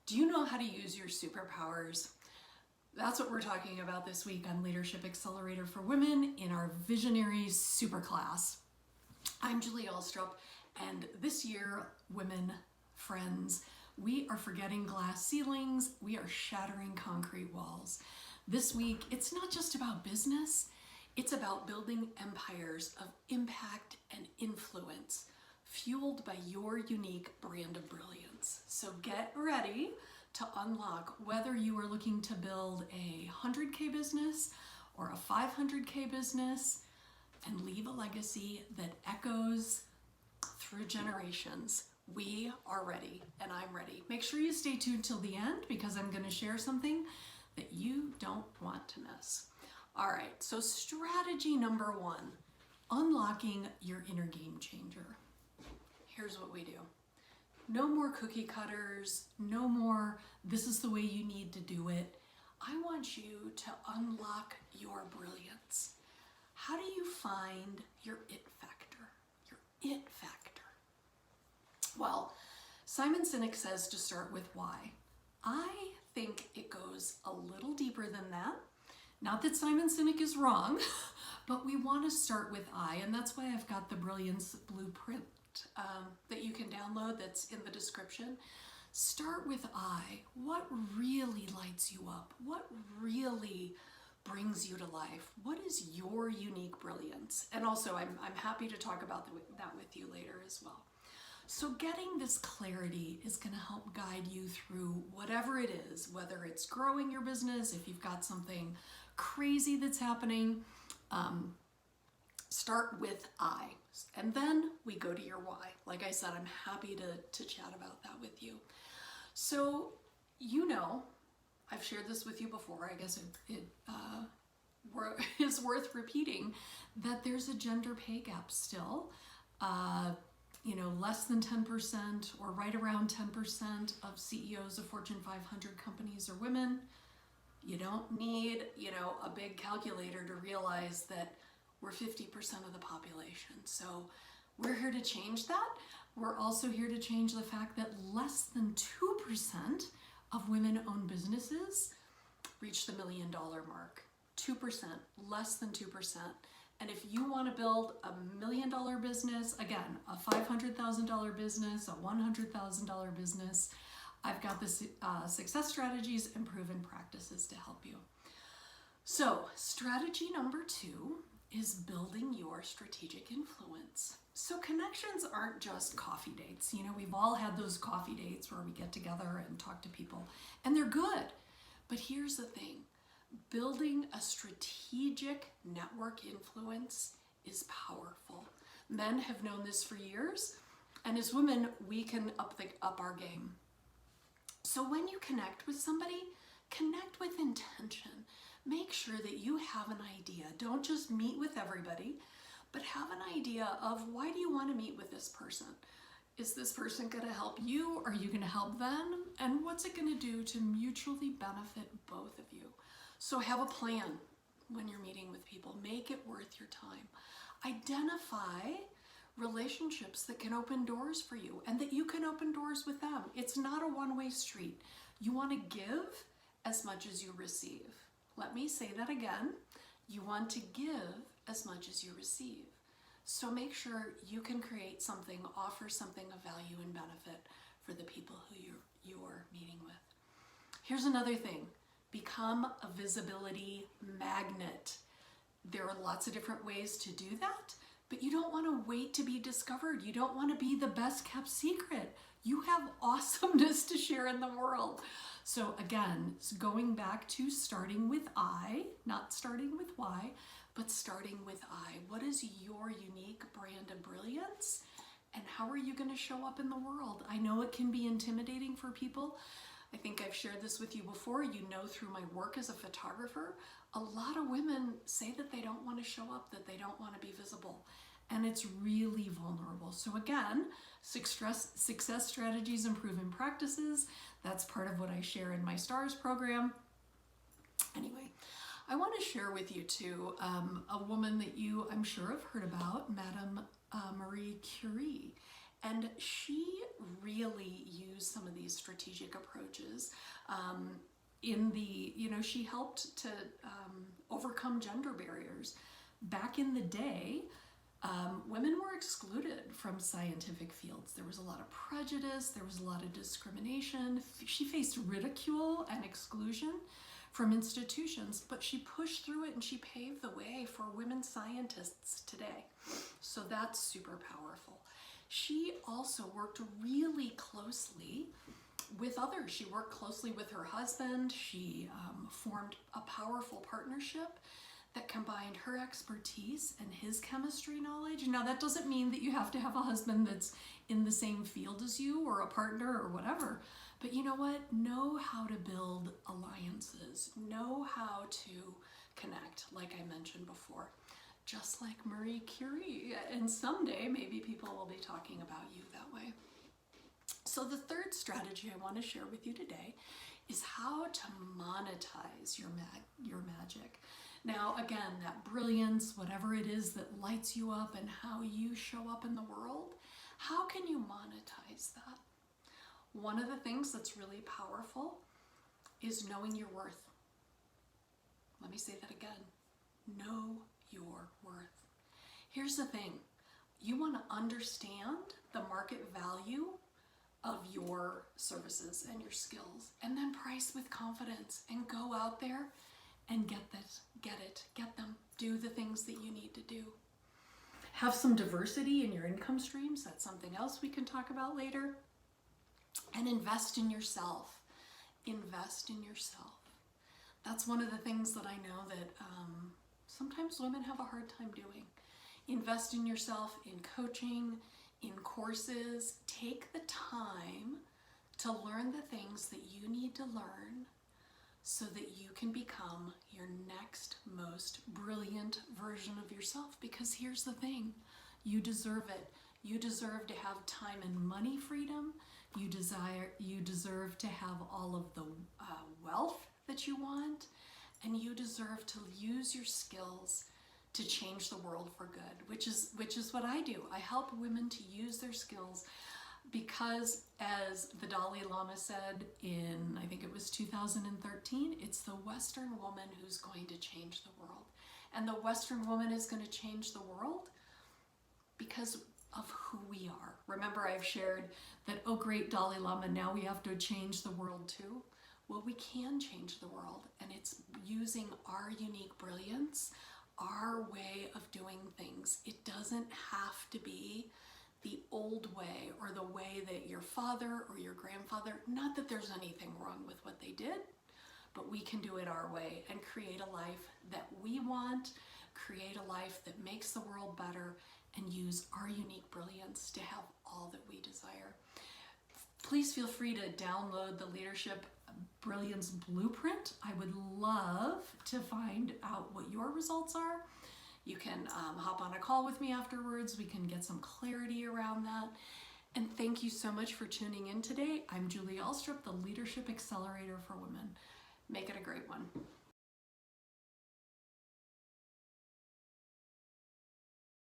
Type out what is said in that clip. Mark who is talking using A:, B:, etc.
A: Do you know how to use your superpowers? That's what we're talking about this week on Leadership Accelerator for Women in our Visionary Superclass. I'm Julie Alstrup, and this year, women, friends, we are forgetting glass ceilings, we are shattering concrete walls. This week, it's not just about business, it's about building empires of impact and influence, fueled by your unique brand of brilliance. So get ready to unlock whether you are looking to build a 100K business or a 500K business and leave a legacy that echoes through generations. We are ready, and I'm ready. Make sure you stay tuned till the end because I'm going to share something that you don't want to miss. All right, so strategy number 1, unlocking your inner game changer. Here's what we do. No more cookie cutters, no more this is the way you need to do it. I want you to unlock your brilliance. How do you find your it factor? Your it factor. Well, Simon Sinek says to start with why. I think it goes a little deeper than that. Not that Simon Sinek is wrong, but we want to start with I, and that's why I've got the Brilliance Blueprint that you can download that's in the description. Start with I. What really lights you up? What really brings you to life? What is your unique brilliance? And also, I'm happy to talk about that with you later as well. So getting this clarity is going to help guide you through whatever it is, whether it's growing your business, if you've got something crazy that's happening, start with I. And then we go to your why. Like I said, I'm happy to chat about that with you. So, you know, I've shared this with you before. I guess it is worth repeating that there's a gender pay gap still. Less than 10% or right around 10% of CEOs of Fortune 500 companies are women. You don't need, a big calculator to realize that we're 50% of the population. So we're here to change that. We're also here to change the fact that less than 2% of women-owned businesses reach the $1 million mark. 2%, less than 2%. And if you want to build a $1 million business, again, a $500,000 business, a $100,000 business, I've got the success strategies and proven practices to help you. So strategy number 2 is building your strategic influence. So connections aren't just coffee dates. We've all had those coffee dates where we get together and talk to people, and they're good. But here's the thing. Building a strategic network influence is powerful. Men have known this for years, and as women, we can up our game. So when you connect with somebody, connect with intention. Make sure that you have an idea. Don't just meet with everybody, but have an idea of why do you want to meet with this person? Is this person going to help you? Are you going to help them? And what's it going to do to mutually benefit both of you? So have a plan when you're meeting with people. Make it worth your time. Identify relationships that can open doors for you and that you can open doors with them. It's not a one-way street. You want to give as much as you receive. Let me say that again. You want to give as much as you receive. So make sure you can create something, offer something of value and benefit for the people who you're meeting with. Here's another thing. Become a visibility magnet. There are lots of different ways to do that, but you don't want to wait to be discovered. You don't want to be the best kept secret. You have awesomeness to share in the world. So again, going back to starting with I, not starting with why, but starting with I. What is your unique brand of brilliance? And how are you going to show up in the world? I know it can be intimidating for people. I think I've shared this with you before. Through my work as a photographer, a lot of women say that they don't want to show up, that they don't want to be visible. And it's really vulnerable. So again, success strategies and proven practices. That's part of what I share in my STARS program. Anyway, I want to share with you too a woman that you, I'm sure, have heard about, Madame Marie Curie. And she really used some of these strategic approaches she helped to overcome gender barriers. Back in the day, women were excluded from scientific fields. There was a lot of prejudice, there was a lot of discrimination. She faced ridicule and exclusion from institutions, but she pushed through it and she paved the way for women scientists today. So that's super powerful. She also worked really closely with others. She worked closely with her husband. She formed a powerful partnership that combined her expertise and his chemistry knowledge. Now, that doesn't mean that you have to have a husband that's in the same field as you or a partner or whatever. But you know what? Know how to build alliances. Know how to connect, like I mentioned before. Just like Marie Curie. And someday, maybe people will be talking about you that way. So the third strategy I want to share with you today is how to monetize your magic. Now, again, that brilliance, whatever it is that lights you up and how you show up in the world, how can you monetize that? One of the things that's really powerful is knowing your worth. Let me say that again. Know your worth. Here's the thing. You want to understand the market value of your services and your skills, and then price with confidence and go out there and get them. Do the things that you need to do. Have some diversity in your income streams. That's something else we can talk about later. And invest in yourself. Invest in yourself. That's one of the things that I know that sometimes women have a hard time doing. Invest in yourself, in coaching, in courses. Take the time to learn the things that you need to learn so that you can become your next most brilliant version of yourself. Because here's the thing, you deserve it. You deserve to have time and money freedom. You deserve to have all of the wealth that you want, and you deserve to use your skills to change the world for good, which is what I do. I help women to use their skills because, as the Dalai Lama said in, I think it was 2013, it's the Western woman who's going to change the world. And the Western woman is going to change the world because of who we are. Remember, I've shared that, oh great, Dalai Lama, now we have to change the world too. Well, we can change the world, and it's using our unique brilliance, our way of doing things. It doesn't have to be the old way or the way that your father or your grandfather, not that there's anything wrong with what they did, but we can do it our way and create a life that we want, create a life that makes the world better, and use our unique brilliance to have all that we desire. Please feel free to download the Leadership Brilliance Blueprint. I would love to find out what your results are. You can hop on a call with me afterwards. We can get some clarity around that. And thank you so much for tuning in today. I'm Julie Alstrup, the Leadership Accelerator for Women. Make it a great one.